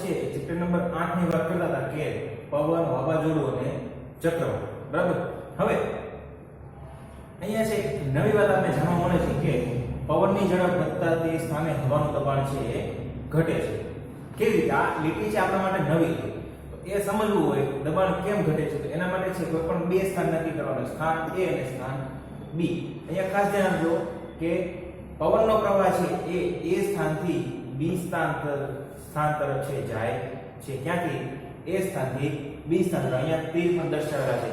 છે chapter number 8 ની વાત કરતા હતા કે પવન, વાવાઝોડું અને ચક્રવાત, બરાબર. હવે અહીંયા છે નવી વાત આપણે જાણવા મળે છે કે પવનની ઝડપ વધતા તે સ્થાને હવાનું દબાણ છે એ ઘટે છે. કેવી રીતે? આ લીટી છે આપણા માટે નવી છે, તો એ સમજવું હોય દબાણ કેમ ઘટે છે તો એના માટે છે કોઈ પણ બે સ્થાન નક્કી કરવાના, સ્થાન A અને સ્થાન B. અહીંયા ખાસ ધ્યાન આપજો કે પવનનો પ્રવાહ છે એ A સ્થાનથી B સ્થાન તરફ છે જાય છે. ક્યાંથી? A સ્થાનથી B સ્થાન તરફ. અહીંયા તીર પણ દર્શાવેલા છે.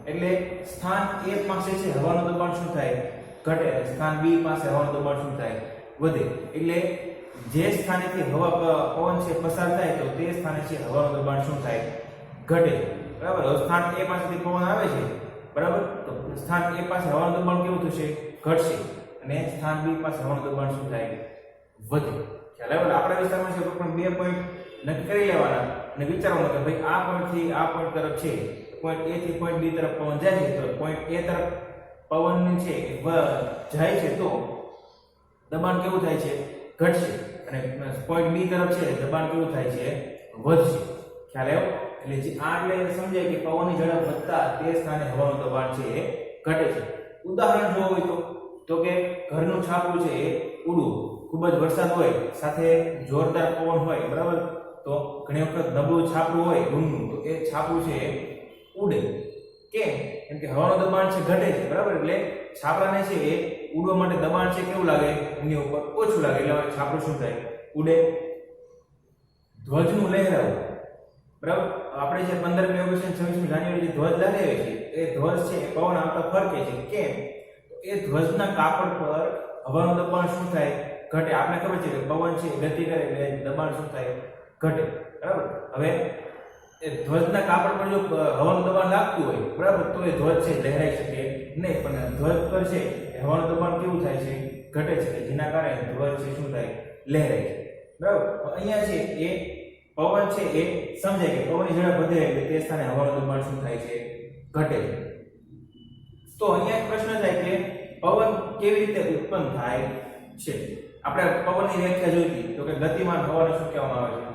એટલે સ્થાન A પાસે છે હવાનું દબાણ શું થાય? ઘટે. સ્થાન B પાસે હવાનું દબાણ શું થાય? વધે. એટલે જે સ્થાનેથી પવન છે પસાર થાય તો તે સ્થાને છે હવાનું દબાણ શું થાય? ઘટે. બરાબર. હવે સ્થાન A પાસેથી પવન આવે છે, બરાબર, તો સ્થાન A પાસે હવાનું દબાણ કેવું થશે? ઘટશે. અને સ્થાન B પાસે હવાનું દબાણ શું થાય? વધે. ખ્યાલ આવ્યો? આપણા વિસ્તારમાં છે પણ બે પોઈન્ટ નક્કી કરી લેવાના અને વિચારવાનું કે ભાઈ આ પોઈન્ટથી આ પોઈન્ટ તરફ છે, પોઈન્ટ A થી પોઈન્ટ B તરફ પવન જાય છે, તો પોઈન્ટ A તરફ પવન છે જાય છે તો દબાણ કેવું થાય છે? ઘટશે. અને પોઈન્ટ B તરફ છે દબાણ કેવું થાય છે? વધશે. ખ્યાલ આવ્યો? એટલે જે આ એટલે સમજાય કે પવનની ઝડપ વધતા તે સ્થાને હવાનું દબાણ છે એ ઘટે છે. ઉદાહરણ જો હોય તો કે ઘરનું છાપરું છે એ ઉડવું, ખૂબ જ વરસાદ હોય સાથે જોરદાર પવન હોય, બરાબર, તો ઘણી વખત નબળું છાપરું હોય રૂમનું, તો એ છાપરું છે એ ઉડે. કેમ? કેમ કે હવાનું દબાણ છે ઘટે છે, બરાબર. એટલે છાપરાને છે એ ઉડવા માટે દબાણ છે કેવું લાગે? એની ઉપર ઓછું લાગે. એટલે છાપરું શું થાય? ઉડે. ધ્વજનું લહેરાવું, બરાબર. આપણે જે 15મી ઓગસ્ટ અને 26મી જાન્યુઆરી જે ધ્વજ લહેરાવે છે એ ધ્વજ છે એ પવન આવતા ફરકે છે. કેમ? તો એ ધ્વજના કાપડ પર હવાનું દબાણ શું થાય? ઘટે. આપણે ખબર છે કે પવન છે ગતિ કરે એટલે દબાણ શું થાય? ઘટે, બરાબર. હવે એ ધ્વજના કાપડ પર જો હવાનું દબાણ લાગતું હોય, બરાબર, તો એ ધ્વજ છે લહેરાઈ શકે નહીં. પણ ધ્વજ પર છે એ હવાનું દબાણ કેવું થાય છે? ઘટે છે. જેના કારણે ધ્વજ છે શું થાય? લહેરાય છે, બરાબર. તો અહીંયા છે એ પવન છે એ સમજાય કે પવનની ઝડપ વધે એટલે તે સ્થાને હવાનું દબાણ શું થાય છે? ઘટે છે. તો અહીંયા એક પ્રશ્ન થાય કે પવન કેવી રીતે ઉત્પન્ન થાય છે? આપણે પવનની વ્યાખ્યા જોઈ હતી તો કે ગતિમાન હવાને શું કહેવામાં આવે છે?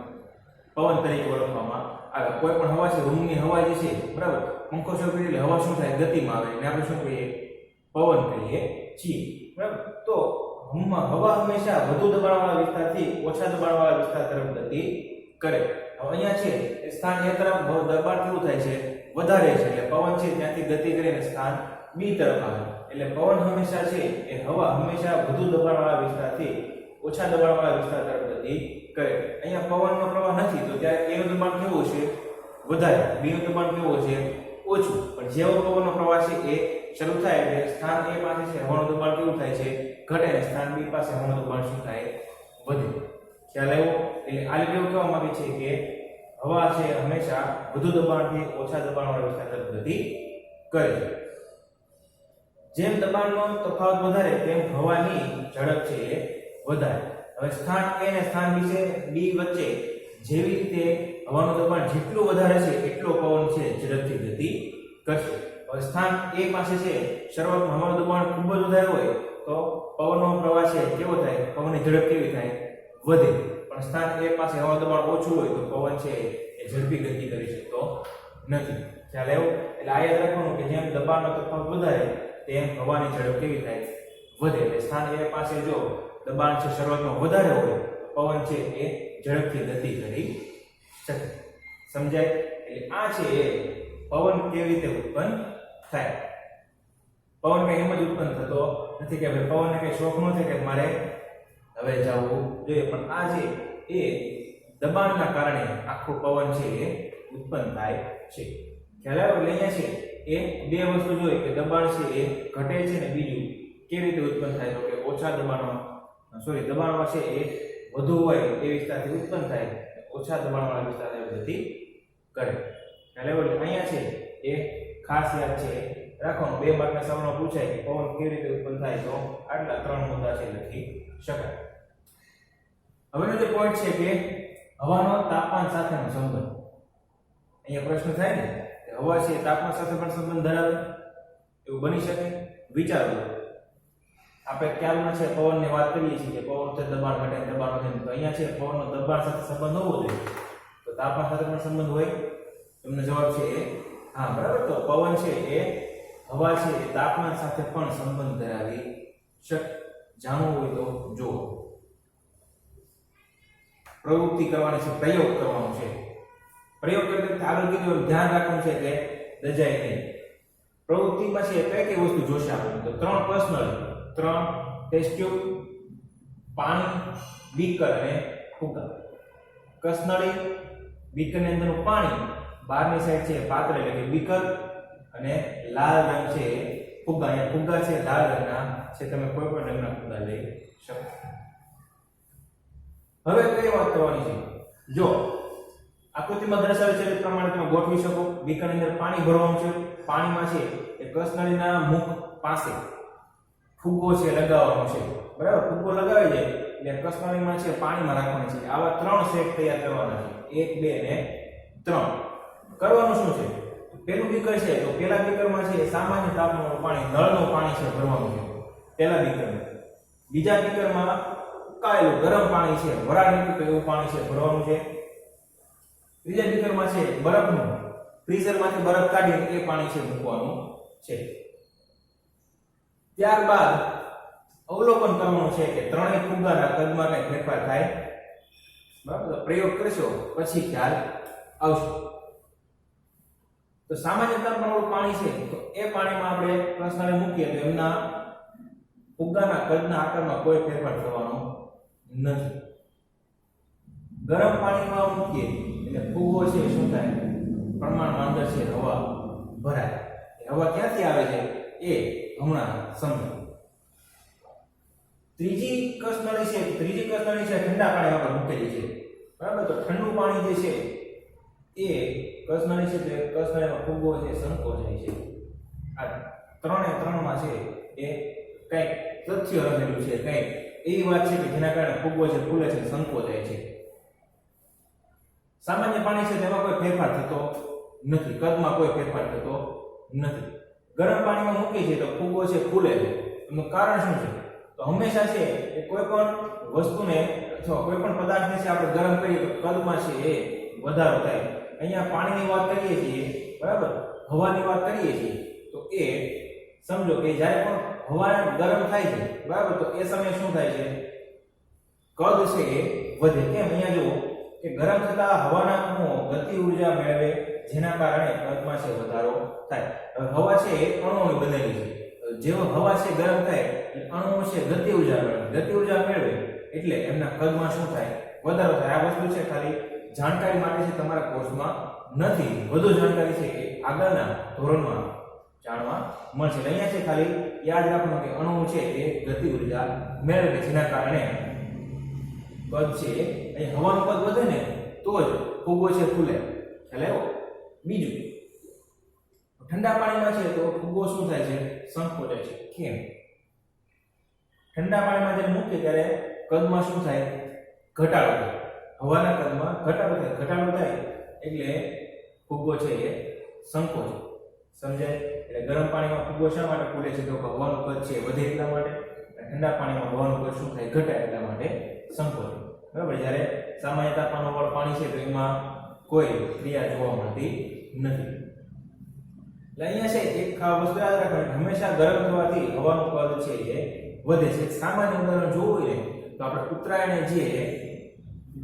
પવન તરીકે ઓળખવામાં આવે. કોઈ પણ હવા છે, રૂમની હવા જે છે, બરાબર, પંખો શરૂ એટલે હવા શું થાય? ગતિમાં આવે અને આપણે શું કહીએ? પવન કહીએ છીએ, બરાબર. તો હવા હંમેશા વધુ દબાણવાળા વિસ્તારથી ઓછા દબાણવાળા વિસ્તાર તરફ ગતિ કરે. હવે અહીંયા છે સ્થાન A તરફ દબાણ કેવું થાય છે? વધારે છે. એટલે પવન છે ત્યાંથી ગતિ કરીને સ્થાન B તરફ આવે. એટલે પવન હંમેશા છે એ હવા હંમેશા વધુ દબાણવાળા વિસ્તારથી ઓછા દબાણવાળા વિસ્તાર તરફ ગતિ કરે. અહીંયા પવનનો પ્રવાહ નથી તો ત્યારે A નું દબાણ કેવું છે? વધારે. B નું દબાણ કેવું છે? ઓછું. પણ જેવો પવનનો પ્રવાહ છે એ શરૂ થાય એટલે સ્થાન A પાસે છે હવાનું દબાણ કેવું થાય છે? ઘટે. અને સ્થાન B પાસે હવાનું દબાણ શું થાય? વધે. ખ્યાલ આવ્યો? એટલે આ રીતે એવું કહેવામાં આવે છે કે હવા છે હંમેશા વધુ દબાણથી ઓછા દબાણવાળા વિસ્તાર તરફ ગતિ કરે છે. જેમ દબાણનો તફાવત વધારે તેમ હવાની ઝડપ છે એ વધારે. હવે સ્થાન A અને સ્થાન B વચ્ચે જેવી રીતે હવાનું દબાણ જેટલું વધારે છે એટલો પવન છે ઝડપથી ગતિ કરશે. હવે સ્થાન A પાસે છે શરૂઆતમાં હવાનું દબાણ ખૂબ જ વધારે હોય તો પવનનો પ્રવાહ છે કેવો થાય? પવનની ઝડપ કેવી થાય? વધે. પણ સ્થાન A પાસે હવાનું દબાણ ઓછું હોય તો પવન છે એ ઝડપી ગતિ કરી શકતો નથી. ખ્યાલ આવ્યો? એટલે આ યાદ રાખવાનું કે જેમ દબાણનો તફાવત વધારે તેમ હવાની ઝડપ કેવી થાય? વધે. એટલે સ્થાન A પાસે જો દબાણ છે શરૂઆતમાં વધારે હોય પવન છે એ ઝડપથી ગતિ કરી શકે. સમજાય? એટલે આ છે એ પવન કેવી રીતે ઉત્પન્ન થાય. પવન કઈ એમ જ ઉત્પન્ન થતો નથી કે ભાઈ પવનને કઈ શોખ ન થાય કે મારે હવે જવું જોઈએ, પણ આ છે એ દબાણના કારણે આખું પવન છે એ ઉત્પન્ન થાય છે. ખ્યાલ આવ્યો? એટલે અહીંયા છે એ બે વસ્તુ જોઈએ કે દબાણ છે એ ઘટે છે ને બીજું કેવી રીતે ઉત્પન્ન થાય તો કે ઓછા દબાણમાં છે એ વધુ હોય એ વિસ્તારથી ઉત્પન્ન થાય, ઓછા દબાણવાળા વિસ્તાર તરફ ગતિ કરે. ખ્યાલ આવ્યો? એટલે અહીંયા છે એ ખાસ યાદ છે રાખવાનું. 2 માર્કના સવાલમાં પૂછાય કે પવન કેવી રીતે ઉત્પન્ન થાય તો આટલા 3 મુદ્દા છે લખી શકાય. હવેનો જે પોઈન્ટ છે કે હવાનો તાપમાન સાથેનો સંબંધ. અહીંયા પ્રશ્ન થાય ને કે હવા છે તાપમાન સાથે પણ સંબંધ ધરાવે, એવું બની શકે? વિચારો. આપણે ખ્યાલમાં છે પવનની વાત કરીએ છીએ કે પવન છે દબાણ ઘટે, દબાણ વધે, તો અહીંયા છે પવનનો દબાણ સાથે સંબંધ હોવો જોઈએ. તાપમાન સાથે પણ સંબંધ હોય? તમને જવાબ છે એ હા, બરાબર. તો પવન છે એ હવા છે એ તાપમાન સાથે પણ સંબંધ ધરાવી શકે. જાણવું હોય તો જુઓ. પ્રવૃત્તિ કરવાની છે, પ્રયોગ કરવાનો છે. પ્રયોગ કરતા આગળ કીધું ધ્યાન રાખવું છે કે દજાય નહીં. પ્રવૃત્તિમાં છે કઈ કઈ વસ્તુ જોશે આપણે? તો 3 પર્સનલ, 3 ટેસ્ટ ટ્યુબ, પાણી, બીકર અને ફુગ્ગા. કસનળી, બીકરની અંદરનું પાણી, બહારની સાઈડ છે પાત્ર એટલે કે બીકર, અને લાલ રંગ છે ફુગ્ગા. અહીંયા ફુગ્ગા છે લાલ રંગના છે, તમે કોઈ પણ રંગના ફુગ્ગા લઈ શકો. હવે કઈ વાત કરવાની છે? જો આકૃતિમાં દર્શાવેલ છે એ પ્રમાણે તમે ગોઠવી શકો. બીકરની અંદર પાણી ભરવાનું છે. પાણીમાં છે એ કસનળીના મુખ પાસે ફુગ્ગો છે લગાવવાનો છે, બરાબર. ફુગ્ગો લગાવી જાય એટલે કસનળીમાં છે પાણીમાં રાખવાની છે. આવા 3 સેટ તૈયાર કરવાના છે, 1 2 અને 3. કરવાનું શું છે? પેલું બીકર છે તો પેલા બીકરમાં છે સામાન્ય તાપમાનનું પાણી, નળનું પાણી છે ભરવાનું છે પેલા બીકરમાં. બીજા બીકરમાં ઉકાળેલું ગરમ પાણી છે, વરાળ નીકળતું એવું પાણી છે ભરવાનું છે. ત્રીજા બીકરમાં છે બરફનું, ફ્રીઝરમાંથી બરફ કાઢીને એ પાણી છે મૂકવાનું છે. ત્યારબાદ અવલોકન કરવાનું છે કે ત્રણેય ફુગ્ગાના કદમાં કઈ ફેરફાર થાય, બરાબર. પ્રયોગ કરશો પછી ખ્યાલ આવશે. તો સામાન્ય તાપમાનવાળું પાણી છે તો એ પાણીમાં આપણે પ્રશ્નને મૂકીએ તો એમના ફુગ્ગાના કદના આકારમાં કોઈ ફેરફાર થવાનો નથી. ગરમ પાણીમાં મૂકીએ એટલે ફુગ્ગો છે શું થાય? પ્રમાણમાં અંદર છે હવા ભરાય. હવા ક્યાંથી આવે છે એ હમણાં સમજો. ત્રીજી કસનળી છે ઠંડા પાણીમાં આપણે મૂકેલી છે, બરાબર. તો ઠંડુ પાણી જે છે એ કસનળી છે, તે કસનળીમાં ફુગ્ગો છે સંકોચાય છે. આ 3 માં છે એ કઈક તથ્ય રહેલું છે, કઈક એવી વાત છે કે જેના કારણે ફુગ્ગો છે ફૂલે છે, સંકોચાય છે. સામાન્ય પાણી છે તેમાં કોઈ ફેરફાર થતો નથી, કદમાં કોઈ ફેરફાર થતો નથી. ગરમ પાણીમાં મૂકી છે તો ફુગ્ગો છે ફૂલે છે. એનું કારણ શું છે? તો હંમેશા છે એ કોઈ પણ વસ્તુને અથવા કોઈ પણ પદાર્થને છે આપણે ગરમ કરીએ તો કદમાં છે એ વધારો થાય. અહીંયા પાણીની વાત કરીએ છીએ, બરાબર, હવાની વાત કરીએ છીએ તો એ સમજો કે જ્યારે પણ હવા ગરમ થાય છે, બરાબર, તો એ સમયે શું થાય છે? કદ છે એ વધે. કેમ? અહીંયા જુઓ કે ગરમ થતા હવાના અણુઓ ગતિ ઉર્જા મેળવે, જેના કારણે કદમાં છે વધારો થાય. હવે હવા છે એ અણુઓની બનેલી છે. જેવો હવા છે ગરમ થાય એટલે અણુઓ છે ગતિ ઉર્જા મેળવે. ગતિ ઉર્જા મેળવે એટલે એમના કદમાં શું થાય? વધારો થાય. આ વસ્તુ છે ખાલી જાણકારી માટે છે, તમારા કોર્સમાં નથી. વધુ જાણકારી છે એ આગળના ધોરણમાં જાણવા મળશે. અહીંયા છે ખાલી યાદ રાખવાનું કે અણુ છે એ ગતિ ઉર્જા મેળવે, જેના કારણે કદ છે અહીં હવાનું કદ વધે ને તો જ ફુગ્ગો છે ફૂલે. ખ્યાલ આવ્યો? બીજું, ઠંડા પાણીમાં છે તો ફુગ્ગો શું થાય છે? સંકોચાય છે. કેમ? ઠંડા પાણીમાં જ્યારે મૂકે ત્યારે કદમાં શું થાય? ઘટાડો થાય. હવાના કદમાં ઘટાડો થાય. ઘટાડો થાય એટલે ફુગ્ગો છે એ સંકોચે. સમજાય? એટલે ગરમ પાણીમાં ફુગ્ગો શા માટે ફૂલે છે? તો કે હવાનું કદ છે વધે એટલા માટે. ઠંડા પાણીમાં હવાનું કદ શું થાય? ઘટાય એટલા માટે સંકોચે. બરાબર. જ્યારે સામાન્ય તાપમાનવાળું પાણી છે તો એમાં કોઈ ક્રિયા જોવા મળતી નથી. એટલે અહીંયા છે એક વસ્તુ યાદ રાખવાની, હંમેશા ગરમ થવાથી હવાનું કદ છે એ વધે છે. સામાન્ય ઉદાહરણ જોવું હોય તો આપણે ઉત્તરાયણે જે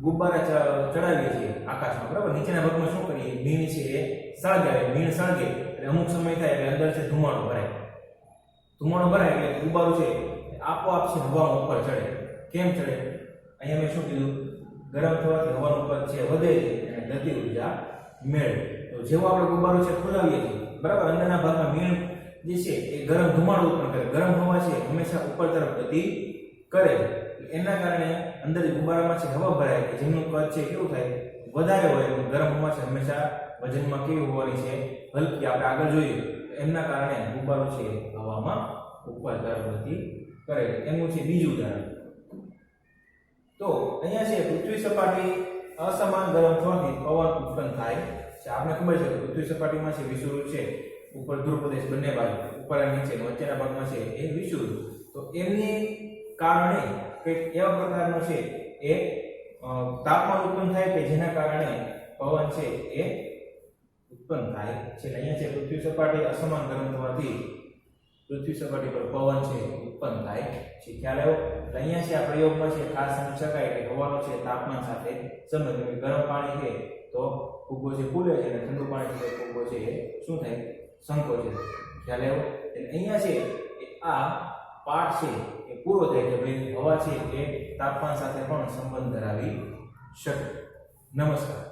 ગુબ્બારા ચડાવીએ છીએ આકાશમાં, બરાબર, નીચેના ભાગમાં શું કરીએ? મીણ છે એ સળગાવે. મીણ સળગે એટલે અમુક સમય થાય એટલે અંદર છે ધુમાડો ભરાય. ધુમાડો ભરાય એટલે ગુબ્બારો છે આપોઆપ છે હવામાં ઉપર ચડે. કેમ ચડે? અહીંયા મેં શું કીધું? ગરમ થવાથી હવાનું કદ છે વધે છે અને ગતિ ઉર્જા મેળવે. તો જેવો આપણે ગુબ્બારો છે ફૂલાવીએ છીએ, બરાબર, અંદરના ભાગમાં મીણ જે છે એ ગરમ ધુમાડો ઉત્પન્ન કરે. ગરમ હવા છે હંમેશા ઉપર તરફ ગતિ કરે. એના કારણે અંદર ગુબ્બારામાં છે હવા ભરાય કે જેનું કદ છે કેવું થાય? વધારે હોય. ગરમ હવા છે હંમેશા વજનમાં કેવી હોવાની છે? હલકી. આપણે આગળ જોઈએ તો એમના કારણે ગુબ્બારો છે હવામાં ઉપર તરફ ગતિ કરે. એનું છે બીજું ઉદાહરણ. તો અહીંયા છે પૃથ્વી સપાટી અસમાન ગરમ થવાથી પવન ઉત્પન્ન થાય છે. આપણે ખબર છે કે પૃથ્વી સપાટીમાં છે વિષુવવૃત્ત છે, ઉપર ધ્રુવ પ્રદેશ બંને બાજુ, ઉપર અને નીચે વચ્ચેના ભાગમાં છે એ વિષુવવૃત્ત. તો એમની કારણે કંઈક એવા પ્રકારનો છે એ તાપમાન ઉત્પન્ન થાય કે જેના કારણે પવન છે એ ઉત્પન્ન થાય છે. અહીંયા છે પૃથ્વી સપાટી અસમાન ગરમ થવાથી પૃથ્વી સપાટી પર પવન છે ઉત્પન્ન થાય છે. ખ્યાલ આવ્યો? એટલે અહીંયા છે આ પ્રયોગમાં છે ખાસ સમજી શકાય કે હવાનો છે તાપમાન સાથે સંબંધ. કે ગરમ પાણી છે તો ફુગ્ગો છે ફૂલે છે અને ઠંડુ પાણી છે ફુગ્ગો છે એ શું થાય? સંકોચે છે. ખ્યાલ આવ્યો? એટલે અહીંયા છે આ પાઠ છે એ પૂરો થાય કે ભાઈ હવા છે એ તાપમાન સાથે પણ સંબંધ ધરાવી શકે. નમસ્કાર.